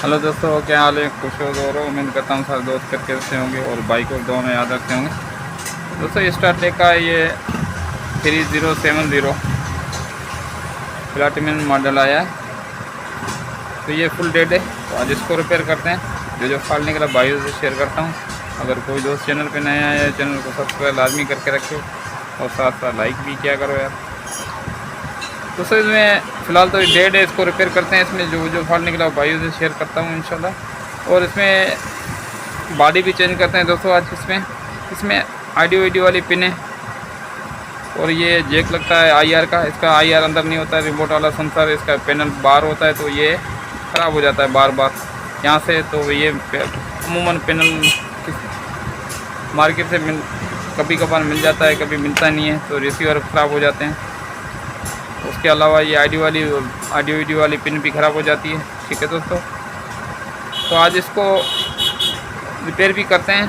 Hello दोस्तों, क्या हाल है? खुश हो दो रहो। उम्मीद करता हूँ सारे दोस्त करके से होंगे और बाइक को दो में याद रखते होंगे। दोस्तों स्टार्टेक का ये 3070 प्लाटिनम मॉडल आया है, तो ये फुल डेड है। तो आज इसको रिपेयर करते हैं। जो फॉल्ट निकला भाइयों से शेयर करता हूँ। अगर कोई दोस्त चैनल पे नया आया है, चैनल को सब्सक्राइब लाजमी करके रखे और साथ साथ लाइक भी किया करो यार। दोस्तों इसमें फ़िलहाल तो डेड है, इसको रिपेयर करते हैं। इसमें जो फॉल्ट निकला वो भाइयों से शेयर करता हूँ इंशाल्लाह। और इसमें बॉडी भी चेंज करते हैं दोस्तों आज। इसमें ऑडियो वाली पिन है और ये जैक लगता है IR का। इसका IR अंदर नहीं होता है, रिमोट वाला सेंसर। इसका पैनल बाहर होता है, तो ये ख़राब हो जाता है बार बार यहाँ से। तो ये अमूमन पैनल मार्केट से कभी कभार मिल जाता है, कभी मिलता नहीं है, तो रिसीवर ख़राब हो जाते हैं। उसके अलावा ये ऑडियो वाली पिन भी ख़राब हो जाती है। ठीक है दोस्तों, तो आज इसको रिपेयर भी करते हैं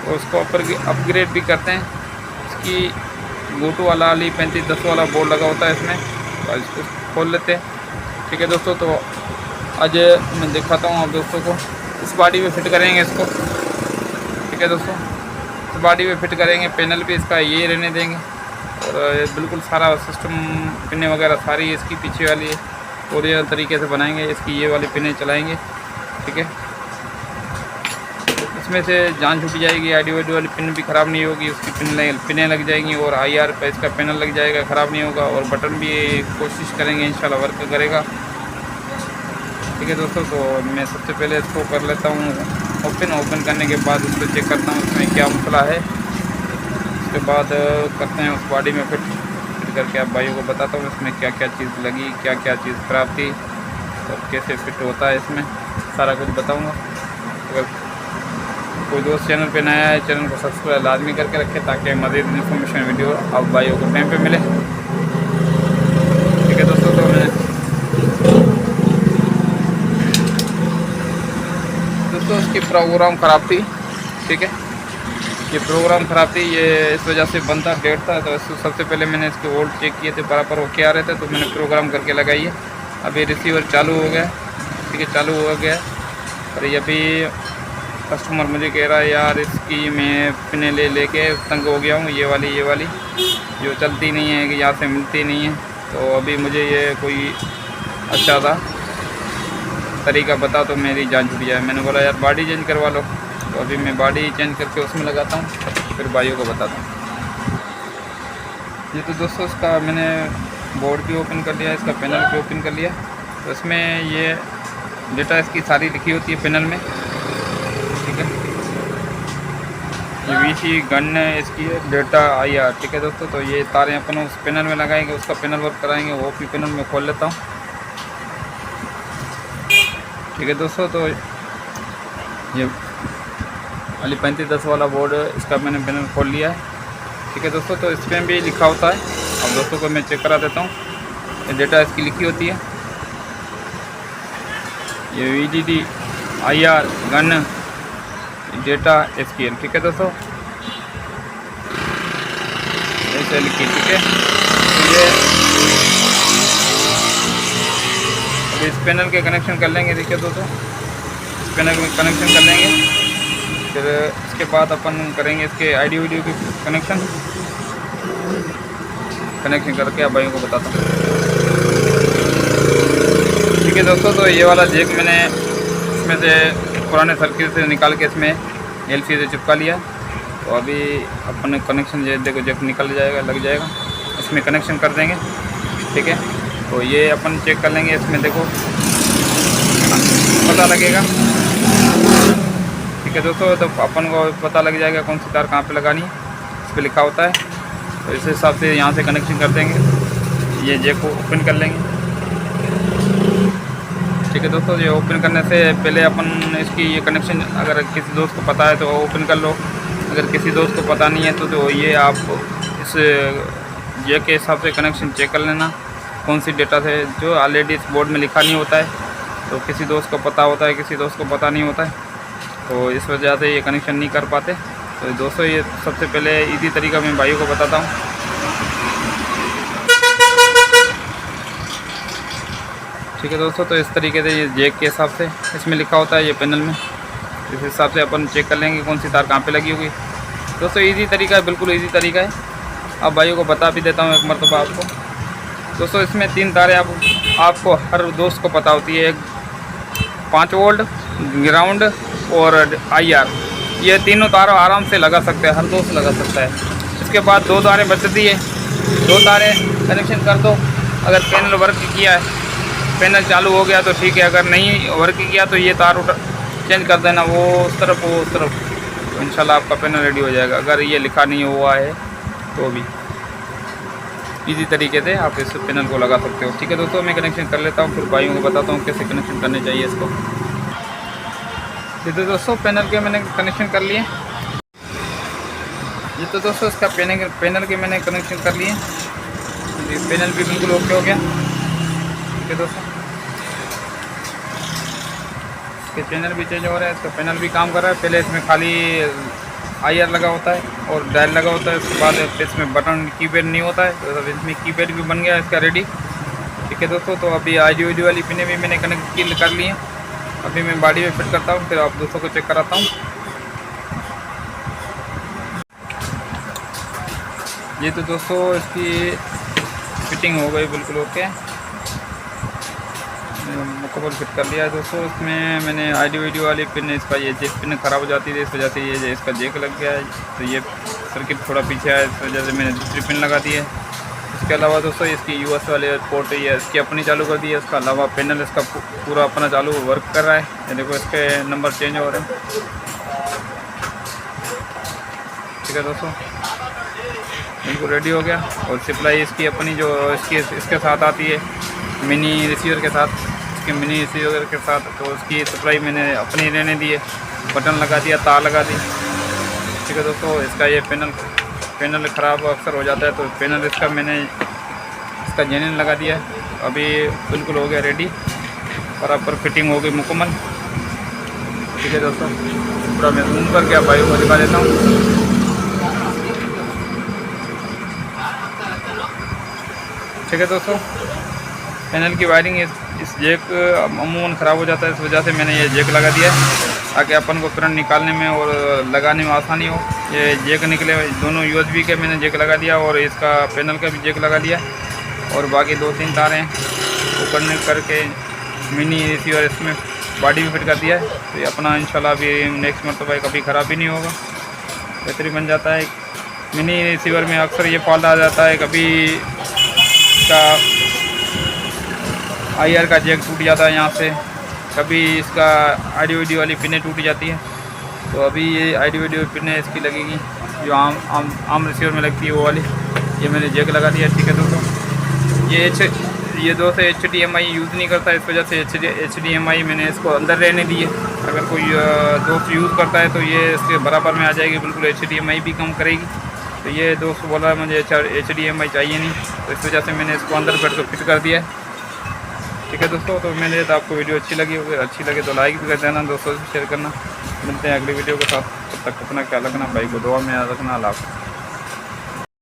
और उसको अपग्रेड भी करते हैं। इसकी गोटू वाला 3510 वाला बोर्ड लगा होता है इसमें, तो आज इसको खोल लेते हैं। ठीक है दोस्तों, तो आज मैं दिखाता हूँ आप दोस्तों को। इस बॉडी में फिट करेंगे इसको। ठीक है दोस्तों, इस बॉडी में फिट करेंगे। पैनल भी इसका ये रहने देंगे और बिल्कुल सारा सिस्टम पिनें वगैरह सारी इसकी पीछे वाली है और ये तरीके से बनाएंगे। इसकी ये वाली पिनें चलाएंगे। ठीक है, इसमें से जान छूट जाएगी। ऑडियो वाली पिन भी ख़राब नहीं होगी, उसकी पिनें लग जाएंगी और IR पे इसका पैनल लग जाएगा, ख़राब नहीं होगा। और बटन भी कोशिश करेंगे इंशाल्लाह वर्क करेगा। ठीक है दोस्तों, तो मैं सबसे पहले इसको कर लेता हूँ ओपन करने के बाद इसको चेक करता हूँ इसमें क्या मसला है। उसके बाद करते हैं उस बॉडी में फिट करके आप भाइयों को बताता हूँ इसमें क्या क्या चीज़ लगी, क्या क्या चीज़ ख़राब थी और कैसे फिट होता है। इसमें सारा कुछ बताऊँगा। अगर कोई दोस्त चैनल पे नया है, चैनल को सब्सक्राइब लाजमी करके रखें ताकि मज़ीद इन्फॉर्मेशन वीडियो आप भाइयों को टाइम पे मिले। ठीक है दोस्तों, तो मैं दोस्तों इसकी प्रोग्राम ख़राब थी। ठीक है, ये प्रोग्राम ख़राब थी, ये इस वजह से बंद था, डेट था। तो सबसे पहले मैंने इसके वोल्ट चेक किए थे, बराबर ओके आ रहे थे, तो मैंने प्रोग्राम करके लगाई है। अभी रिसीवर चालू हो गया। ठीक है, चालू हो गया। और ये अभी कस्टमर मुझे कह रहा है यार इसकी मैं पिनें लेके तंग हो गया हूँ, ये वाली जो चलती नहीं है, कि यहाँ से मिलती नहीं है। तो अभी मुझे ये कोई अच्छा सा तरीका बता तो मेरी जान छूट जाए। मैंने बोला यार बॉडी चेंज करवा लो। तो अभी मैं बॉडी चेंज करके उसमें लगाता हूँ, फिर भाइयों को बताता हूँ। ये तो दोस्तों इसका मैंने बोर्ड भी ओपन कर लिया, इसका पैनल भी ओपन कर लिया। तो इसमें ये डेटा इसकी सारी लिखी होती है पैनल में। ठीक है, ये VC गन इसकी है, डेटा IR। ठीक है दोस्तों, तो ये तारें अपन उस पैनल में लगाएंगे, उसका पैनल वर्क कराएंगे। वो भी पैनल में खोल लेता हूँ। ठीक है दोस्तों, तो ये वाली 3510 वाला बोर्ड इसका मैंने पैनल खोल लिया है। ठीक है दोस्तों, तो इसमें भी लिखा होता है। अब दोस्तों को मैं चेक करा देता हूँ। ये डेटा इसकी लिखी होती है, ये VDD IR gun data SQL। ठीक है दोस्तों, ऐसे लिखी। ठीक है, तो ये अब इस पैनल के कनेक्शन कर लेंगे। देखिए दोस्तों, इस पैनल में कनेक्शन कर लेंगे, फिर इसके बाद अपन करेंगे इसके ऑडियो की कनेक्शन करके आप भाइयों को बताता हूँ। ठीक है दोस्तों, तो ये वाला जैक मैंने इसमें से पुराने सर्किट से निकाल के इसमें LC से चिपका लिया। तो अभी अपन कनेक्शन देखो जैक निकल जाएगा, लग जाएगा, इसमें कनेक्शन कर देंगे। ठीक है, तो ये अपन चेक कर लेंगे। इसमें देखो पता लगेगा। ठीक है दोस्तों, तो अपन को पता लग जाएगा कौन सी तार कहाँ पे लगानी है, इस पर लिखा होता है। तो इस हिसाब से यहाँ से कनेक्शन कर देंगे। ये जैक को ओपन कर लेंगे। ठीक है दोस्तों, ये ओपन करने से पहले अपन इसकी ये कनेक्शन अगर किसी दोस्त को पता है तो ओपन कर लो। अगर किसी दोस्त को पता नहीं है तो ये आप इस जैक के हिसाब से कनेक्शन चेक कर लेना कौन सी डेटा से, जो ऑलरेडी इस बोर्ड में लिखा नहीं होता है। तो किसी दोस्त को पता होता है, किसी दोस्त को पता नहीं होता है, तो इस वजह से ये कनेक्शन नहीं कर पाते। तो दोस्तों ये सबसे पहले इसी तरीका मैं भाइयों को बताता हूँ। ठीक है दोस्तों, तो इस तरीके से ये जैक के हिसाब से इसमें लिखा होता है ये पैनल में, इस हिसाब से अपन चेक कर लेंगे कौन सी तार कहाँ पे लगी होगी। दोस्तों इजी तरीका है, बिल्कुल इजी तरीका है। अब भाइयों को बता भी देता हूँ एक मरतबा आपको। दोस्तों इसमें 3 तारें आपको हर दोस्त को पता होती है। एक 5 वोल्ट, ग्राउंड और IR, ये तीनों तारों आराम से लगा सकते हैं, हर दोस्त लगा सकता है। इसके बाद 2 तारें बचती है, 2 तारें कनेक्शन कर दो। अगर पैनल वर्क किया है, पैनल चालू हो गया तो ठीक है, अगर नहीं वर्क किया तो ये तार चेंज कर देना, वो उस तरफ वो उस तरफ, तो इंशाल्लाह आपका पैनल रेडी हो जाएगा। अगर ये लिखा नहीं हुआ है तो भी इजी तरीके से आप इस पैनल को लगा सकते हो। ठीक है दोस्तों, मैं कनेक्शन कर लेता हूँ, फिर भाइयों को बताता हूँ कैसे कनेक्शन करने चाहिए इसको। ये तो दोस्तों पैनल के मैंने कनेक्शन कर लिए। ये तो दोस्तों इसका पैनल के मैंने कनेक्शन कर लिए। पैनल भी बिल्कुल ओके हो गया। ठीक है दोस्तों, इसके चैनल भी चेंज हो रहा है, इसका पैनल भी काम कर रहा है। पहले इसमें खाली IR लगा होता है और डायल लगा होता है, उसके बाद इसमें बटन कीपैड नहीं होता है, तो इसमें कीपैड भी बन गया इसका रेडी। ठीक है दोस्तों, तो अभी IDVD वाली पिने भी मैंने कनेक्ट कर ली है। अभी मैं बॉडी में फिट करता हूँ, फिर आप दोस्तों को चेक कराता हूँ। ये तो दोस्तों इसकी फिटिंग हो गई बिल्कुल ओके, मुकम्मल फिट कर लिया है दोस्तों। इसमें मैंने IDVD वाली पिन, इसका ये जैक पिन ख़राब हो जाती है, इस वजह से ये इसका जैक लग गया है, तो ये सर्किट थोड़ा पीछे है, इस वजह से मैंने दूसरी पिन लगा दी है। इसके अलावा दोस्तों इसकी US वाले पोर्ट है, इसकी अपनी चालू कर दी है। इसका अलावा पैनल इसका पूरा अपना चालू वर्क कर रहा है। ये देखो इसके नंबर चेंज हो रहे हैं। ठीक है दोस्तों, बिल्कुल रेडी हो गया। और सप्लाई इसकी अपनी जो इसके साथ आती है मिनी रिसीवर के साथ, इसके मिनी रिसीवर के साथ, तो उसकी सप्लाई मैंने अपनी रहने दी है। बटन लगा दिया, तार लगा दी। ठीक है दोस्तों, इसका ये पैनल ख़राब अक्सर हो जाता है, तो पैनल इसका मैंने इसका जेन्युइन लगा दिया है। अभी बिल्कुल हो गया रेडी, बराबर फिटिंग हो गई मुकम्मल। ठीक है दोस्तों, पूरा मैं जूम करके आप भाई को दिखा देता हूँ। ठीक है दोस्तों, पैनल की वायरिंग इस जैक अमूमन ख़राब हो जाता है, इस वजह से मैंने ये जैक लगा दिया है ताकि अपन को करंट निकालने में और लगाने में आसानी हो। ये जैक निकले, दोनों USB के मैंने जैक लगा दिया और इसका पैनल का भी जैक लगा दिया, और बाकी 2-3 तारें ऊपर करके मिनी रिसीवर इसमें बॉडी भी फिट कर दिया है। तो ये अपना इंशाल्लाह भी नेक्स्ट मरतबा कभी ख़राब भी नहीं होगा, बेहतरीन बन जाता है। मिनी रिसीवर में अक्सर ये फॉल्ट आ जाता है, कभी इसका IR का जैक टूट जाता है यहाँ से, कभी इसका IDVD वाली पिनें टूट जाती है। तो अभी ये IDVD पिनें इसकी लगेगी जो आम रिसीवर में लगती है, वो वाली ये मैंने जैक लगा दिया। ठीक है दोस्तों, ये दोस्तों HDMI यूज़ नहीं करता, इस वजह से HDMI मैंने इसको अंदर रहने दी है। अगर कोई दोस्त यूज़ करता है तो ये इसके बराबर में आ जाएगी, बिल्कुल HDMI भी कम करेगी। तो ये दोस्त बोला मुझे HDMI चाहिए नहीं, तो इस वजह से मैंने इसको अंदर फिट कर दिया है। ठीक है दोस्तों, तो मैंने तो आपको वीडियो अच्छी लगी होगी, अच्छी लगे तो लाइक भी कर देना, दोस्तों से शेयर करना। मिलते हैं अगली वीडियो के साथ, तब तक अपना ख्याल रखना, भाई को दुआ में याद रखना। अल्लाह हाफ़िज़।